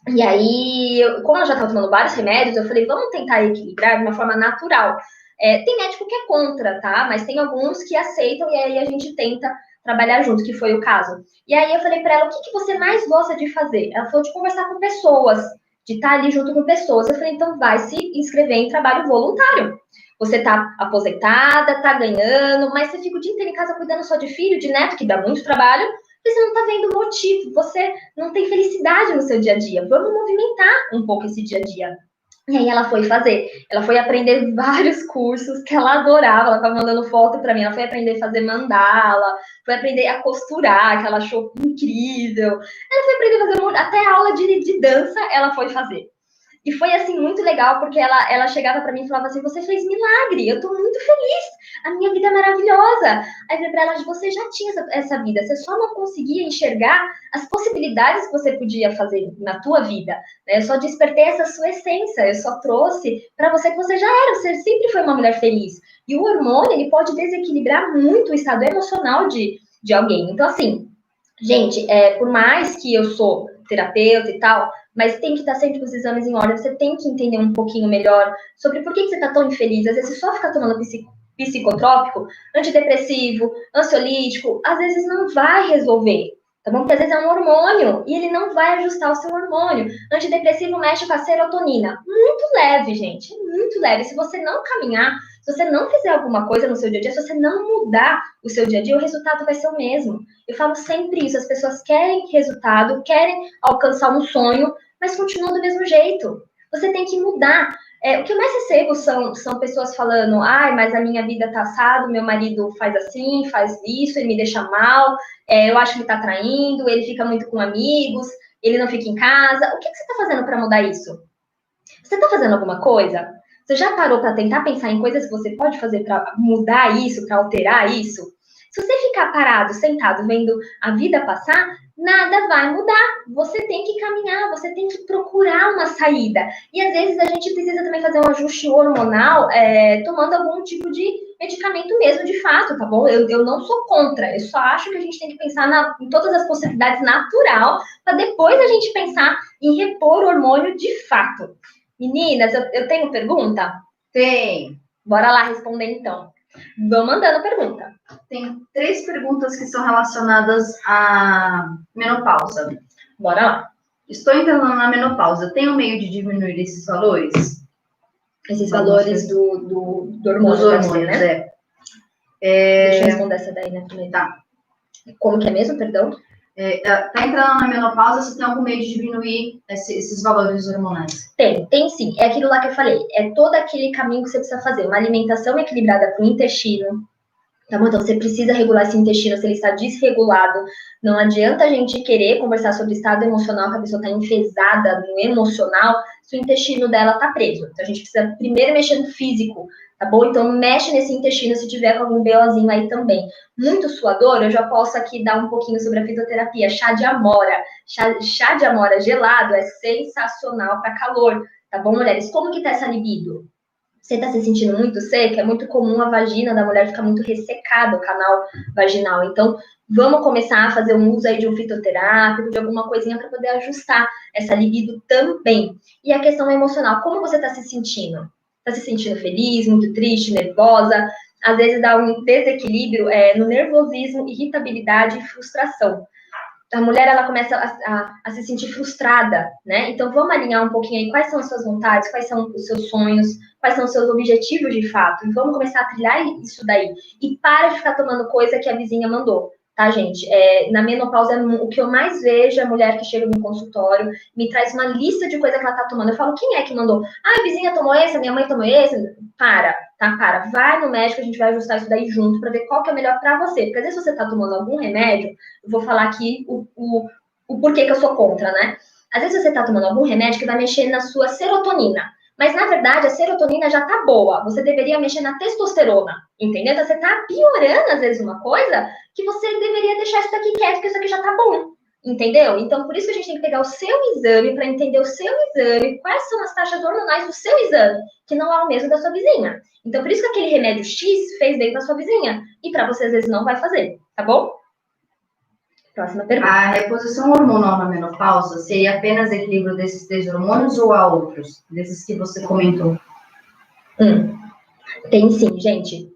E aí, como ela já estava tomando vários remédios, eu falei, vamos tentar equilibrar de uma forma natural. Tem médico que é contra, tá? Mas tem alguns que aceitam e aí a gente tenta trabalhar junto, que foi o caso. E aí eu falei para ela, o que você mais gosta de fazer? Ela falou de conversar com pessoas, de estar ali junto com pessoas. Eu falei, então vai se inscrever em trabalho voluntário. Você tá aposentada, tá ganhando, mas você fica o dia inteiro em casa cuidando só de filho, de neto, que dá muito trabalho, porque você não tá vendo motivo, você não tem felicidade no seu dia a dia. Vamos movimentar um pouco esse dia a dia. E aí ela foi fazer, ela foi aprender vários cursos que ela adorava, ela estava mandando foto para mim, ela foi aprender a fazer mandala, foi aprender a costurar, que ela achou incrível. Ela foi aprender a fazer até aula de dança, ela foi fazer. E foi, assim, muito legal, porque ela chegava para mim e falava assim, você fez milagre, eu tô muito feliz, a minha vida é maravilhosa. Aí eu falei para ela, você já tinha essa vida, você só não conseguia enxergar as possibilidades que você podia fazer na tua vida. Né? Eu só despertei essa sua essência, eu só trouxe para você que você já era, você sempre foi uma mulher feliz. E o hormônio, ele pode desequilibrar muito o estado emocional de alguém. Então, assim, gente, por mais que eu sou terapeuta e tal, mas tem que estar sempre com os exames em ordem, você tem que entender um pouquinho melhor sobre por que você está tão infeliz. Às vezes você só fica tomando psicotrópico, antidepressivo, ansiolítico, às vezes não vai resolver. Tá bom? Porque às vezes é um hormônio e ele não vai ajustar o seu hormônio. Antidepressivo mexe com a serotonina. Muito leve, gente. Muito leve. Se você não caminhar, se você não fizer alguma coisa no seu dia a dia, se você não mudar o seu dia a dia, o resultado vai ser o mesmo. Eu falo sempre isso, as pessoas querem resultado, querem alcançar um sonho, mas continuam do mesmo jeito. Você tem que mudar. O que eu mais recebo são pessoas falando, ai, mas a minha vida tá assado, meu marido faz assim, faz isso, ele me deixa mal, eu acho que ele tá traindo, ele fica muito com amigos, ele não fica em casa. O que você tá fazendo para mudar isso? Você tá fazendo alguma coisa? Você já parou para tentar pensar em coisas que você pode fazer para mudar isso, para alterar isso? Se você ficar parado, sentado, vendo a vida passar, nada vai mudar. Você tem que caminhar, você tem que procurar uma saída. E às vezes a gente precisa também fazer um ajuste hormonal, tomando algum tipo de medicamento mesmo, de fato, tá bom? Eu não sou contra, eu só acho que a gente tem que pensar em todas as possibilidades natural, para depois a gente pensar em repor o hormônio de fato. Meninas, eu tenho pergunta? Tem. Bora lá responder então. Vão mandando pergunta. Tem 3 perguntas que são relacionadas à menopausa. Bora lá. Estou entrando na menopausa. Tem um meio de diminuir esses valores? Esses valores do hormônio. Dos hormônios, né? Deixa eu responder essa daí, né? Tá. Como que é mesmo, perdão? Tá entrando na menopausa, você tem algum meio de diminuir esses valores hormonais? Tem sim. É aquilo lá que eu falei. É todo aquele caminho que você precisa fazer. Uma alimentação equilibrada com o intestino. Tá bom? Então você precisa regular esse intestino se ele está desregulado. Não adianta a gente querer conversar sobre estado emocional, que a pessoa está enfesada no emocional, se o intestino dela está preso. Então a gente precisa primeiro mexer no físico, tá bom? Então mexe nesse intestino se tiver com algum BOzinho aí também. Muito suador, eu já posso aqui dar um pouquinho sobre a fitoterapia. Chá de amora. Chá de amora gelado é sensacional para calor, tá bom, mulheres? Como que tá essa libido? Você está se sentindo muito seca? É muito comum a vagina da mulher ficar muito ressecada, o canal vaginal. Então, vamos começar a fazer um uso aí de um fitoterápico, de alguma coisinha para poder ajustar essa libido também. E a questão emocional, como você está se sentindo? Está se sentindo feliz, muito triste, nervosa? Às vezes dá um desequilíbrio no nervosismo, irritabilidade e frustração. A mulher ela começa a se sentir frustrada, né? Então vamos alinhar um pouquinho aí quais são as suas vontades, quais são os seus sonhos, quais são os seus objetivos de fato. E vamos começar a trilhar isso daí. E para de ficar tomando coisa que a vizinha mandou, tá, gente? Na menopausa, o que eu mais vejo é a mulher que chega no consultório, me traz uma lista de coisa que ela tá tomando. Eu falo, quem é que mandou? Ah, a vizinha tomou esse, a minha mãe tomou esse. Para. tá? Vai no médico, a gente vai ajustar isso daí junto para ver qual que é melhor para você. Porque às vezes você tá tomando algum remédio, eu vou falar aqui o porquê que eu sou contra, né? Às vezes você tá tomando algum remédio que vai mexer na sua serotonina. Mas, na verdade, a serotonina já tá boa. Você deveria mexer na testosterona, entendeu? Então, você tá piorando, às vezes, uma coisa que você deveria deixar isso daqui quieto, porque isso aqui já tá bom, entendeu? Então, por isso que a gente tem que pegar o seu exame para entender o seu exame, quais são as taxas hormonais do seu exame, que não é o mesmo da sua vizinha. Então, por isso que aquele remédio X fez bem pra sua vizinha, e para você, às vezes, não vai fazer, tá bom? Próxima pergunta. A reposição hormonal na menopausa seria apenas equilíbrio desses 3 hormônios ou há outros, desses que você comentou? Tem sim, gente.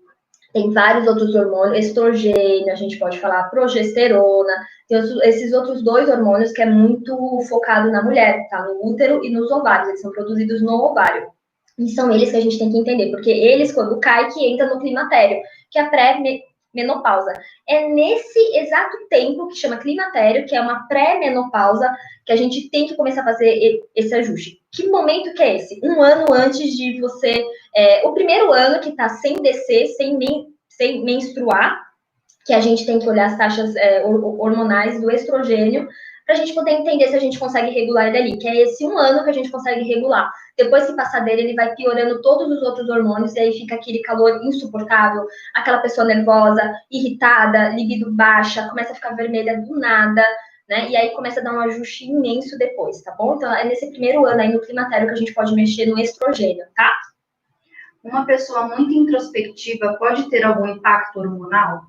Tem vários outros hormônios, estrogênio, a gente pode falar progesterona, tem esses outros 2 hormônios que é muito focado na mulher, tá? No útero e nos ovários, eles são produzidos no ovário. E são eles que a gente tem que entender, porque eles, quando cai, que entra no climatério, que é a pré-menopausa. É nesse exato tempo que chama climatério, que é uma pré-menopausa, que a gente tem que começar a fazer esse ajuste. Que momento que é esse? 1 ano antes de você... o primeiro ano que tá sem descer, sem menstruar, que a gente tem que olhar as taxas hormonais do estrogênio, para a gente poder entender se a gente consegue regular ele ali, que é esse 1 ano que a gente consegue regular. Depois que passar dele, ele vai piorando todos os outros hormônios, e aí fica aquele calor insuportável, aquela pessoa nervosa, irritada, libido baixa, começa a ficar vermelha do nada, né? E aí começa a dar um ajuste imenso depois, tá bom? Então, é nesse primeiro ano aí no climatério que a gente pode mexer no estrogênio, tá? Uma pessoa muito introspectiva pode ter algum impacto hormonal?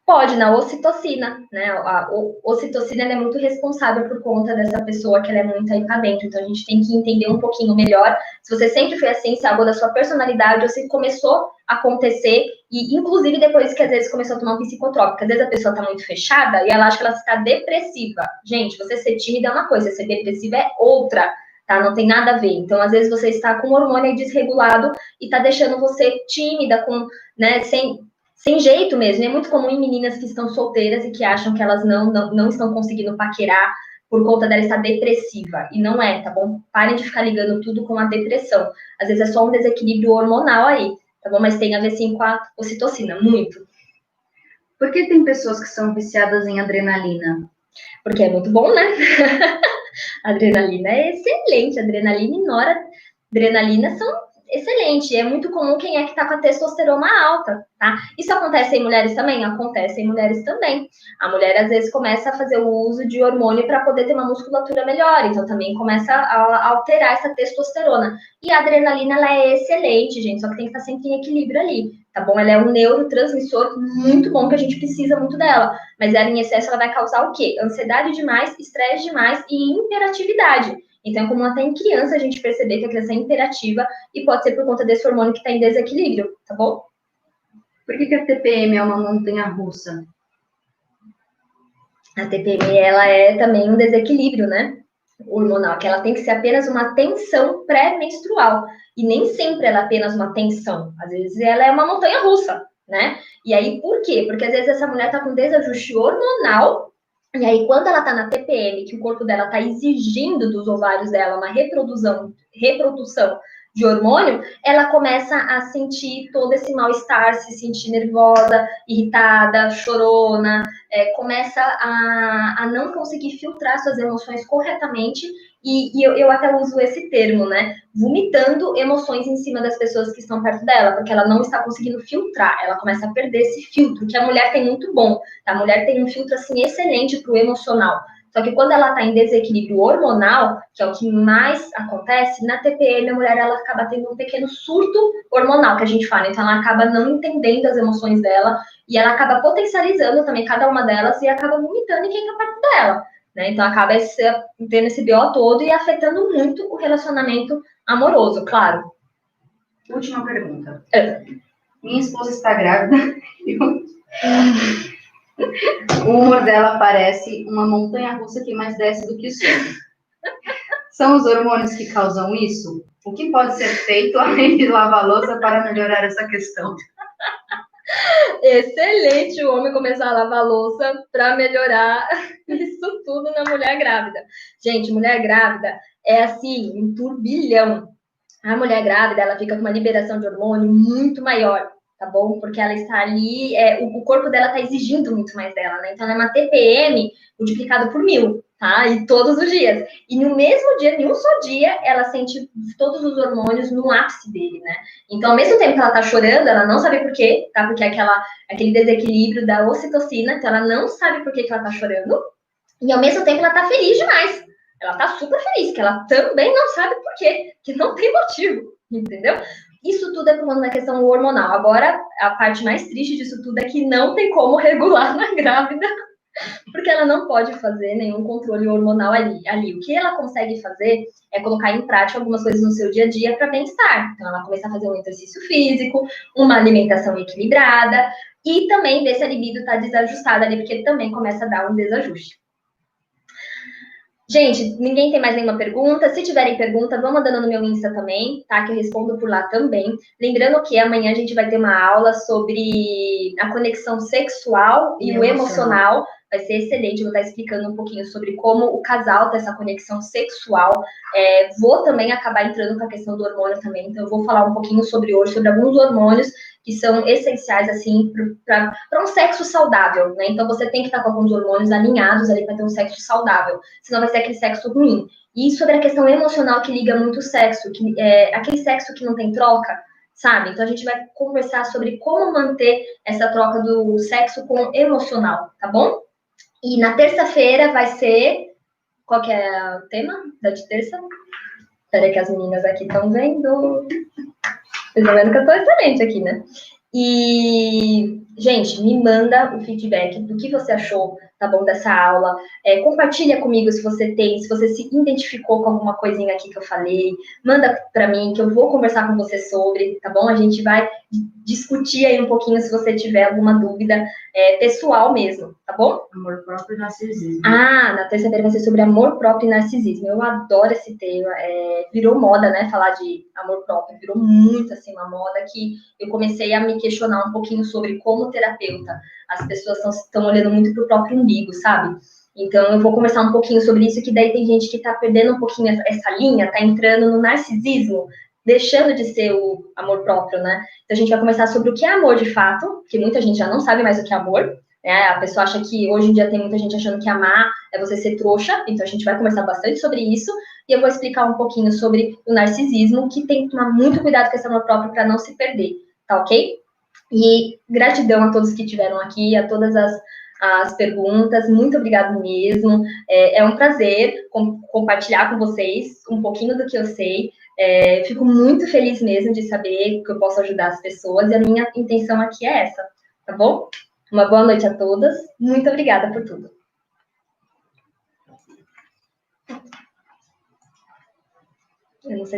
Pode, na ocitocina, né? A ocitocina é muito responsável por conta dessa pessoa que ela é muito aí pra dentro. Então a gente tem que entender um pouquinho melhor se você sempre foi assim, se é algo da sua personalidade ou se começou a acontecer, e inclusive depois que às vezes começou a tomar um psicotrópico. Às vezes a pessoa tá muito fechada e ela acha que ela está depressiva. Gente, você ser tímida é uma coisa, ser depressiva é outra. Tá? Não tem nada a ver. Então, às vezes, você está com o hormônio desregulado e tá deixando você tímida, né, sem jeito mesmo. É muito comum em meninas que estão solteiras e que acham que elas não estão conseguindo paquerar por conta dela estar depressiva. E não é, tá bom? Parem de ficar ligando tudo com a depressão. Às vezes é só um desequilíbrio hormonal aí, tá bom? Mas tem a ver sim com a ocitocina, muito. Por que tem pessoas que são viciadas em adrenalina? Porque é muito bom, né? Adrenalina é excelente. Adrenalina e noradrenalina são excelentes. É muito comum quem é que tá com a testosterona alta, tá? Isso acontece em mulheres também? Acontece em mulheres também. A mulher, às vezes, começa a fazer o uso de hormônio para poder ter uma musculatura melhor. Então, também começa a alterar essa testosterona. E a adrenalina, ela é excelente, gente. Só que tem que estar sempre em equilíbrio ali, tá bom? Ela é um neurotransmissor muito bom, que a gente precisa muito dela. Mas ela, em excesso, ela vai causar o quê? Ansiedade demais, estresse demais e hiperatividade. Então, é comum até em criança a gente perceber que a criança é imperativa e pode ser por conta desse hormônio que está em desequilíbrio, tá bom? Por que a TPM é uma montanha-russa? A TPM, ela é também um desequilíbrio, né? Hormonal, que ela tem que ser apenas uma tensão pré-menstrual. E nem sempre ela é apenas uma tensão. Às vezes ela é uma montanha-russa, né? E aí, por quê? Porque às vezes essa mulher tá com desajuste hormonal. E aí, quando ela tá na TPM, que o corpo dela tá exigindo dos ovários dela uma reprodução de hormônio, ela começa a sentir todo esse mal-estar, se sentir nervosa, irritada, chorona, começa a não conseguir filtrar suas emoções corretamente, e eu até uso esse termo, né? Vomitando emoções em cima das pessoas que estão perto dela, porque ela não está conseguindo filtrar, ela começa a perder esse filtro, que a mulher tem muito bom, tá? A mulher tem um filtro, assim, excelente para o emocional. Só que quando ela está em desequilíbrio hormonal, que é o que mais acontece, na TPM a mulher ela acaba tendo um pequeno surto hormonal, que a gente fala. Então ela acaba não entendendo as emoções dela e ela acaba potencializando também cada uma delas e acaba vomitando em quem está perto dela, né? Então acaba tendo esse BO todo e afetando muito o relacionamento amoroso, claro. Última pergunta. Minha esposa está grávida e o humor dela parece uma montanha-russa que mais desce do que sobe. São os hormônios que causam isso? O que pode ser feito além de lavar a louça para melhorar essa questão? Excelente o homem começar a lavar a louça para melhorar isso tudo na mulher grávida. Gente, mulher grávida é assim, um turbilhão. a mulher grávida, ela fica com uma liberação de hormônio muito maior, tá bom? Porque ela está ali, o corpo dela está exigindo muito mais dela, né? Então, ela é uma TPM multiplicado por 1000, tá? E todos os dias. E no mesmo dia, em um só dia, ela sente todos os hormônios no ápice dele, né? Então, ao mesmo tempo que ela tá chorando, ela não sabe por quê, tá? Porque é aquele desequilíbrio da ocitocina, então ela não sabe por que ela tá chorando. E ao mesmo tempo ela tá feliz demais. Ela tá super feliz, que ela também não sabe por quê, que não tem motivo, entendeu? Isso tudo é por conta da questão hormonal. Agora, a parte mais triste disso tudo é que não tem como regular na grávida, porque ela não pode fazer nenhum controle hormonal ali. O que ela consegue fazer é colocar em prática algumas coisas no seu dia a dia para bem-estar. Então, ela começa a fazer um exercício físico, uma alimentação equilibrada e também ver se a libido está desajustada ali, porque também começa a dar um desajuste. Gente, ninguém tem mais nenhuma pergunta? Se tiverem pergunta, vão mandando no meu Insta também, tá? Que eu respondo por lá também. Lembrando que amanhã a gente vai ter uma aula sobre a conexão sexual e o emocional. Vai ser excelente, vou estar explicando um pouquinho sobre como o casal tem essa conexão sexual. Vou também acabar entrando com a questão do hormônio também, então eu vou falar um pouquinho sobre hoje, sobre alguns hormônios que são essenciais, assim, para um sexo saudável, né? Então, você tem que estar com alguns hormônios alinhados ali para ter um sexo saudável, senão vai ser aquele sexo ruim. E sobre a questão emocional que liga muito o sexo, que é aquele sexo que não tem troca, sabe? Então, a gente vai conversar sobre como manter essa troca do sexo com o emocional, tá bom? E na terça-feira vai ser... Qual que é o tema da de terça? Espera que as meninas aqui estão vendo. Vocês estão vendo que eu tô excelente aqui, né? E, gente, me manda o feedback do que você achou, tá bom, dessa aula. Compartilha comigo se você se identificou com alguma coisinha aqui que eu falei. Manda para mim, que eu vou conversar com você sobre, tá bom? A gente vai discutir aí um pouquinho se você tiver alguma dúvida pessoal mesmo, tá bom? Amor próprio e narcisismo. Na terça-feira vai ser sobre amor próprio e narcisismo. Eu adoro esse tema. Virou moda, né? Falar de amor próprio. Virou muito, assim, uma moda que eu comecei a me questionar um pouquinho sobre como terapeuta. As pessoas estão olhando muito pro próprio umbigo, sabe? Então, eu vou conversar um pouquinho sobre isso, que daí tem gente que tá perdendo um pouquinho essa linha, tá entrando no narcisismo, deixando de ser o amor próprio, né? Então, a gente vai conversar sobre o que é amor de fato, porque muita gente já não sabe mais o que é amor. A pessoa acha que hoje em dia tem muita gente achando que amar é você ser trouxa, então a gente vai conversar bastante sobre isso, e eu vou explicar um pouquinho sobre o narcisismo, que tem que tomar muito cuidado com esse amor próprio para não se perder, tá ok? E gratidão a todos que estiveram aqui, a todas as perguntas, muito obrigado mesmo, é um prazer compartilhar com vocês um pouquinho do que eu sei, fico muito feliz mesmo de saber que eu posso ajudar as pessoas, e a minha intenção aqui é essa, tá bom? Uma boa noite a todas. Muito obrigada por tudo. Eu não sei se